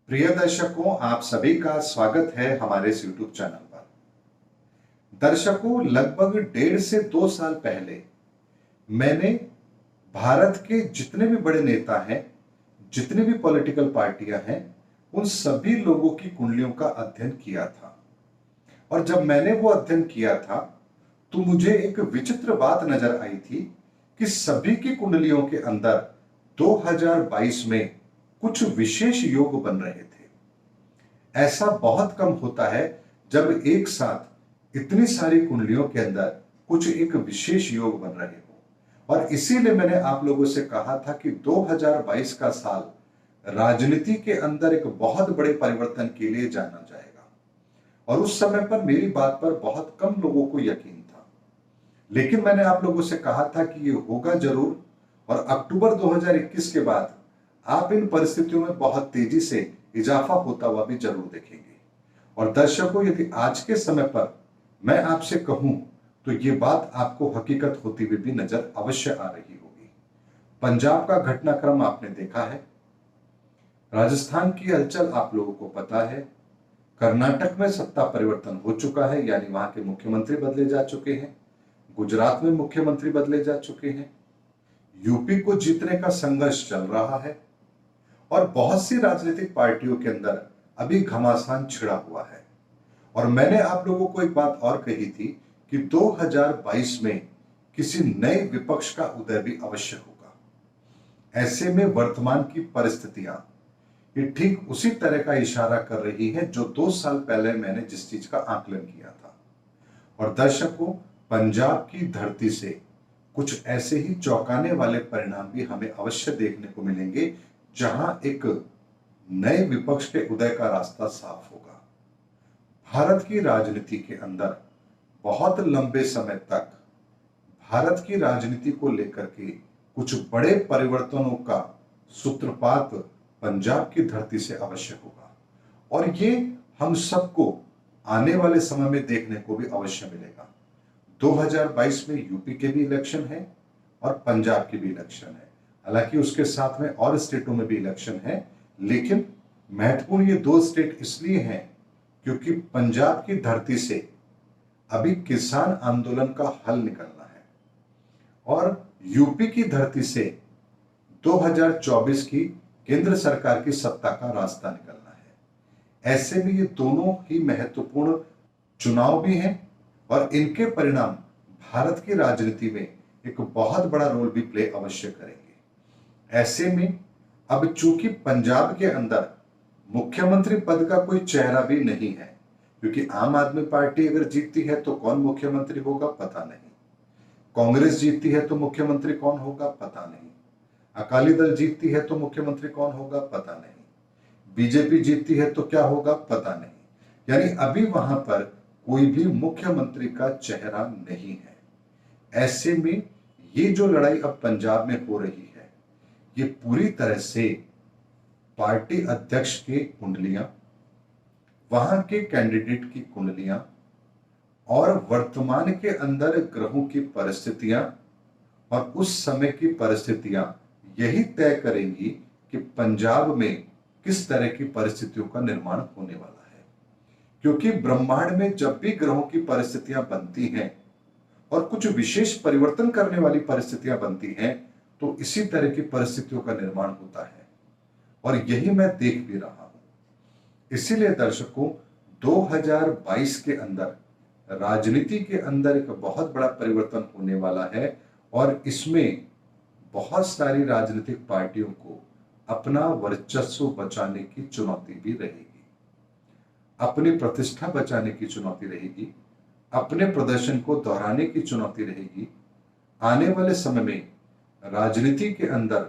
प्रिय दर्शकों, आप सभी का स्वागत है हमारे इस YouTube चैनल पर। दर्शकों, लगभग 1.5 से 2 साल पहले मैंने भारत के जितने भी बड़े नेता हैं, जितनी भी पॉलिटिकल पार्टियां हैं, उन सभी लोगों की कुंडलियों का अध्ययन किया था। और जब मैंने वो अध्ययन किया था तो मुझे एक विचित्र बात नजर आई थी कि सभी की कुंडलियों के अंदर 2022 में कुछ विशेष योग बन रहे थे। ऐसा बहुत कम होता है जब एक साथ इतनी सारी कुंडलियों के अंदर कुछ एक विशेष योग बन रहे हो। और इसीलिए मैंने आप लोगों से कहा था कि 2022 का साल राजनीति के अंदर एक बहुत बड़े परिवर्तन के लिए जाना जाएगा। और उस समय पर मेरी बात पर बहुत कम लोगों को यकीन था, लेकिन मैंने आप लोगों से कहा था कि ये होगा जरूर। और अक्टूबर 2021 के बाद आप इन परिस्थितियों में बहुत तेजी से इजाफा होता हुआ भी जरूर देखेंगे। और दर्शकों, यदि आज के समय पर मैं आपसे कहूं तो ये बात आपको हकीकत होती हुई भी नजर अवश्य आ रही होगी। पंजाब का घटनाक्रम आपने देखा है, राजस्थान की हलचल आप लोगों को पता है, कर्नाटक में सत्ता परिवर्तन हो चुका है, यानी वहां के मुख्यमंत्री बदले जा चुके हैं, गुजरात में मुख्यमंत्री बदले जा चुके हैं, यूपी को जीतने का संघर्ष चल रहा है, और बहुत सी राजनीतिक पार्टियों के अंदर अभी घमासान छिड़ा हुआ है। और मैंने आप लोगों को एक बात और कही थी कि 2022 में किसी नए विपक्ष का उदय भी अवश्य होगा। ऐसे में वर्तमान की परिस्थितियां ये ठीक उसी तरह का इशारा कर रही है जो 2 साल पहले मैंने जिस चीज का आकलन किया था। और दर्शकों, पंजाब की धरती से कुछ ऐसे ही चौंकाने वाले परिणाम भी हमें अवश्य देखने को मिलेंगे, जहां एक नए विपक्ष के उदय का रास्ता साफ होगा। भारत की राजनीति के अंदर बहुत लंबे समय तक भारत की राजनीति को लेकर के कुछ बड़े परिवर्तनों का सूत्रपात पंजाब की धरती से अवश्य होगा। और ये हम सबको आने वाले समय में देखने को भी अवश्य मिलेगा। 2022 में यूपी के भी इलेक्शन है और पंजाब की भी इलेक्शन है। हालांकि उसके साथ में और स्टेटों में भी इलेक्शन है, लेकिन महत्वपूर्ण ये 2 स्टेट इसलिए हैं क्योंकि पंजाब की धरती से अभी किसान आंदोलन का हल निकलना है और यूपी की धरती से 2024 की केंद्र सरकार की सत्ता का रास्ता निकलना है। ऐसे में ये दोनों ही महत्वपूर्ण चुनाव भी हैं और इनके परिणाम भारत की राजनीति में एक बहुत बड़ा रोल भी प्ले अवश्य करेंगे। ऐसे में अब चूंकि पंजाब के अंदर मुख्यमंत्री पद का कोई चेहरा भी नहीं है, क्योंकि आम आदमी पार्टी अगर जीतती है तो कौन मुख्यमंत्री होगा पता नहीं, कांग्रेस जीतती है तो मुख्यमंत्री कौन होगा पता नहीं, अकाली दल जीतती है तो मुख्यमंत्री कौन होगा पता नहीं, बीजेपी जीतती है तो क्या होगा पता नहीं। यानी अभी वहां पर कोई भी मुख्यमंत्री का चेहरा नहीं है। ऐसे में ये जो लड़ाई अब पंजाब में हो रही है, ये पूरी तरह से पार्टी अध्यक्ष की कुंडलियां, वहां के कैंडिडेट की कुंडलियां और वर्तमान के अंदर ग्रहों की परिस्थितियां और उस समय की परिस्थितियां यही तय करेंगी कि पंजाब में किस तरह की परिस्थितियों का निर्माण होने वाला है। क्योंकि ब्रह्मांड में जब भी ग्रहों की परिस्थितियां बनती हैं और कुछ विशेष परिवर्तन करने वाली परिस्थितियां बनती हैं, तो इसी तरह की परिस्थितियों का निर्माण होता है और यही मैं देख भी रहा हूं। इसीलिए दर्शकों, 2022 के अंदर राजनीति के अंदर एक बहुत बड़ा परिवर्तन होने वाला है और इसमें बहुत सारी राजनीतिक पार्टियों को अपना वर्चस्व बचाने की चुनौती भी रहेगी, अपनी प्रतिष्ठा बचाने की चुनौती रहेगी, अपने प्रदर्शन को दोहराने की चुनौती रहेगी। आने वाले समय में राजनीति के अंदर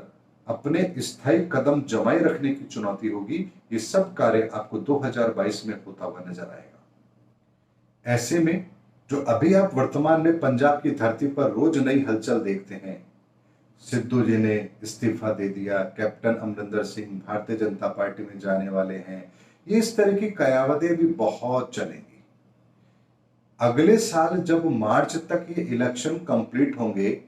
अपने स्थायी कदम जमाए रखने की चुनौती होगी। ये सब कार्य आपको 2022 में होता हुआ नजर आएगा। ऐसे में जो अभी आप वर्तमान में पंजाब की धरती पर रोज नई हलचल देखते हैं, सिद्धू जी ने इस्तीफा दे दिया, कैप्टन अमरिंदर सिंह भारतीय जनता पार्टी में जाने वाले हैं, ये इस तरह की कयावतें भी बहुत चलेंगी। अगले साल जब मार्च तक ये इलेक्शन कंप्लीट होंगे,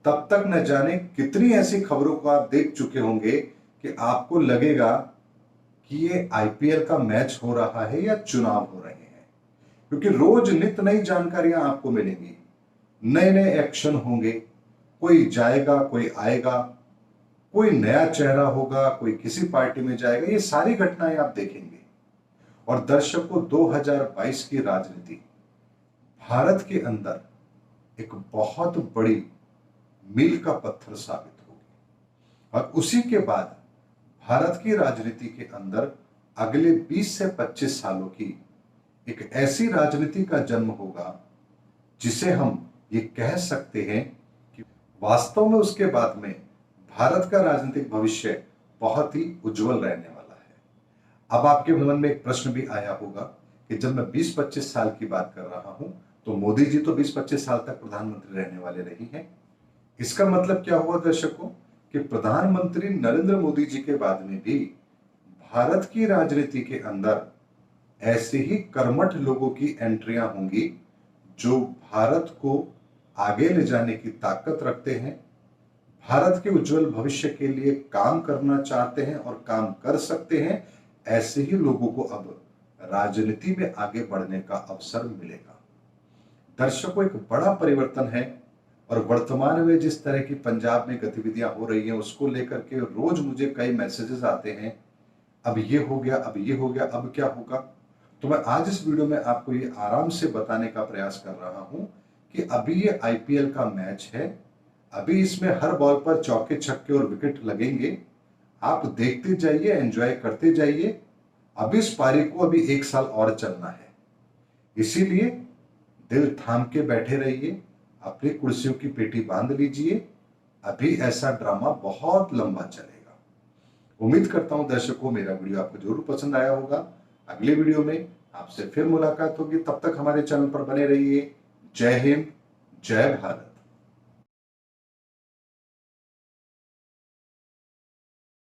तब तक न जाने कितनी ऐसी खबरों को आप देख चुके होंगे कि आपको लगेगा कि ये आईपीएल का मैच हो रहा है या चुनाव हो रहे हैं, क्योंकि रोज नित नई जानकारियां आपको मिलेंगी, नए नए एक्शन होंगे, कोई जाएगा कोई आएगा, कोई नया चेहरा होगा, कोई किसी पार्टी में जाएगा, ये सारी घटनाएं आप देखेंगे। और दर्शकों, 2022 की राजनीति भारत के अंदर एक बहुत बड़ी मील का पत्थर साबित होगी। और उसी के बाद भारत की राजनीति के अंदर अगले 20 से 25 सालों की एक ऐसी राजनीति का जन्म होगा जिसे हम ये कह सकते हैं कि वास्तव में उसके बाद में भारत का राजनीतिक भविष्य बहुत ही उज्जवल रहने वाला है। अब आपके मन में एक प्रश्न भी आया होगा कि जब मैं 20-25 साल की बात कर रहा हूं तो मोदी जी तो 20-25 साल तक प्रधानमंत्री रहने वाले नहीं हैं। इसका मतलब क्या हुआ दर्शकों कि प्रधानमंत्री नरेंद्र मोदी जी के बाद में भी भारत की राजनीति के अंदर ऐसे ही कर्मठ लोगों की एंट्रियां होंगी जो भारत को आगे ले जाने की ताकत रखते हैं, भारत के उज्जवल भविष्य के लिए काम करना चाहते हैं और काम कर सकते हैं। ऐसे ही लोगों को अब राजनीति में आगे बढ़ने का अवसर मिलेगा। दर्शकों, एक बड़ा परिवर्तन है और वर्तमान में जिस तरह की पंजाब में गतिविधियां हो रही हैं उसको लेकर के रोज मुझे कई मैसेजेस आते हैं, अब ये हो गया, अब ये हो गया, अब क्या होगा। तो मैं आज इस वीडियो में आपको ये आराम से बताने का प्रयास कर रहा हूं कि अभी ये आईपीएल का मैच है, अभी इसमें हर बॉल पर चौके छक्के और विकेट लगेंगे। आप देखते जाइए, एंजॉय करते जाइए। अभी इस पारी को अभी 1 साल और चलना है, इसीलिए दिल थाम के बैठे रहिए, अपनी कुर्सियों की पेटी बांध लीजिए। अभी ऐसा ड्रामा बहुत लंबा चलेगा। उम्मीद करता हूं दर्शकों मेरा वीडियो आपको जरूर पसंद आया होगा। अगले वीडियो में आपसे फिर मुलाकात होगी, तब तक हमारे चैनल पर बने रहिए। जय हिंद, जय भारत।